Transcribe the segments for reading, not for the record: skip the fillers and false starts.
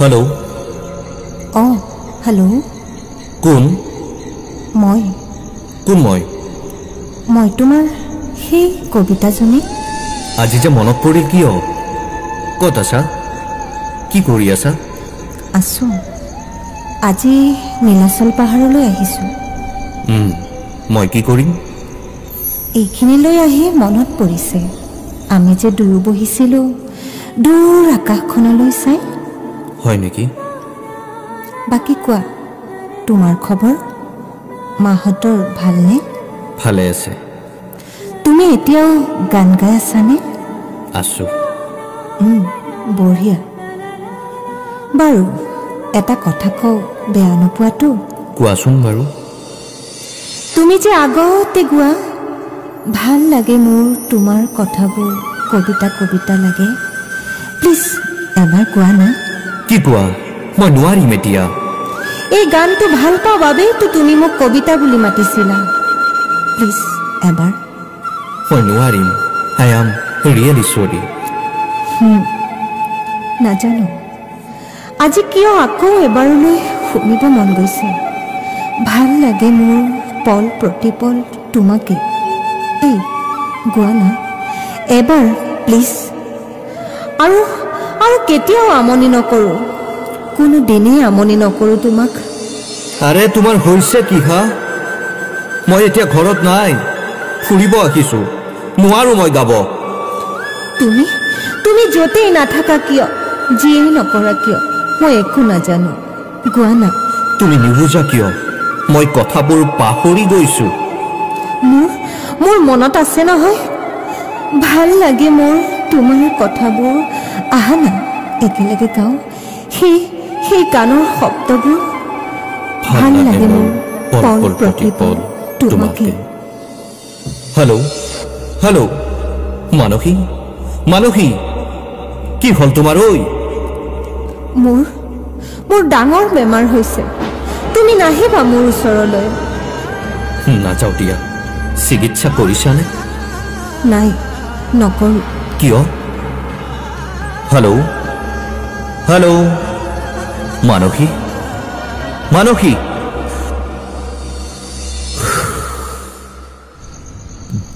hello hello কোন মই কোন মই তোমাৰ সেই কবিতাজনী আজি যে মনত পৰিল কিয় ক'ত আছা কি কৰি আছা আছো আজি নীলাচল পাহাৰলৈ আহিছো মই কি কৰিম এইখিনিলৈ আহি মনত পৰিছে আমি যে দূৰ বহিছিলোঁ দূৰ আকাশখনলৈ চাই হয় নেকি বাকি কোৱা তোমাৰ খবৰ মাহঁতৰ ভালনে ভালে আছে তুমি এতিয়াও গান গাই আছানে আছো বঢ়িয়া বাৰু এটা কথা কওঁ বেয়া নোপোৱাতো কোৱাচোন বাৰু তুমি যে আগতে গোৱা ভাল লাগে মোৰ তোমাৰ কথাবোৰ কবিতা কবিতা লাগে প্লিজ এবাৰ কোৱা না কি কোৱা মই নোৱাৰিম এতিয়া এই গানটো ভাল পাওঁ বাবেইতো তুমি মোক কবিতা বুলি মাতিছিলা প্লিজ এবাৰ মই নোৱাৰিম আই এম ৰিয়েলি চৰি নাজানো আজি কিয় আকৌ এবাৰলৈ শুনিব মন গৈছে ভাল লাগে মোৰ পল প্ৰতিপল তোমাকে এই গোৱা না এবাৰ প্লিজ আৰু কেতিয়াও আমনি নকৰোঁ কোনো দিনেই আমনি নকৰোঁ তোমাক আৰে তোমাৰ হৈছে কি হা মই এতিয়া ঘৰত নাই ফুৰিব আহিছোঁ নোৱাৰো মই গাব তুমি য'তেই নাথাকা কিয় যিয়েই নকৰা কিয় মই একো নাজানো গোৱা না তুমি নুবুজা কিয় মই কথাবোৰ পাহৰি গৈছোঁ মোৰ মনত আছে নহয় ভাল লাগে মোৰ তোমাৰ কথাবোৰ আহা না একেলগে গাওঁ সেই গানৰ শব্দবোৰ ভাল লাগে মোৰ পল প্ৰতিপল তোমাকে হেল্ল' মানসী কি হ'ল তোমাৰ ঐ মোৰ ডাঙৰ বেমাৰ হৈছে তুমি নাহিবা মোৰ ওচৰলৈ নাযাওঁ দিয়া চিকিৎসা কৰিছানে নাই নকৰোঁ কিয় হেল্ল' মানসী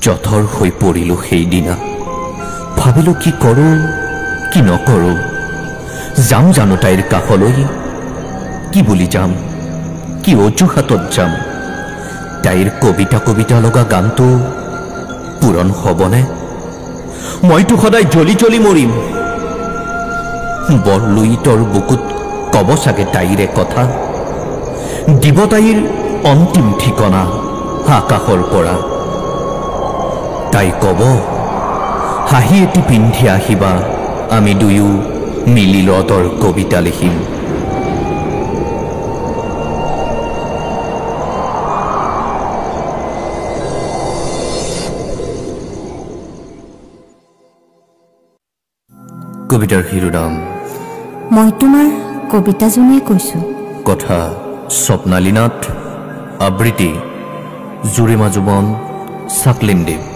যথৰ হৈ পৰিলোঁ সেইদিনা ভাবিলোঁ কি কৰোঁ কি নকৰোঁ যাম জানো তাইৰ কাষলৈ কি বুলি যাম কি অজুহাতত যাম তাইৰ কবিতা লগা গানটো পূৰণ হ'বনে মইতো সদায় জ্বলি জ্বলি মৰিম বৰ লুইতৰ বুকুত কব চাগে তাইৰে কথা দিব তাইৰ অন্তিম ঠিকনা আকাশৰ পৰা তাই কব হাঁহি এটি পিন্ধি আহিবা আমি দুয়ো মিলি লতৰ কবিতা লিখিম কবিতাৰ শিৰোনাম মই তোমাৰ কবিতাজনীয়ে কৈছোঁ কথা স্বপ্নালীনাথ আবৃত্তি জুৰিমা জুবন চাকলিনদেৱ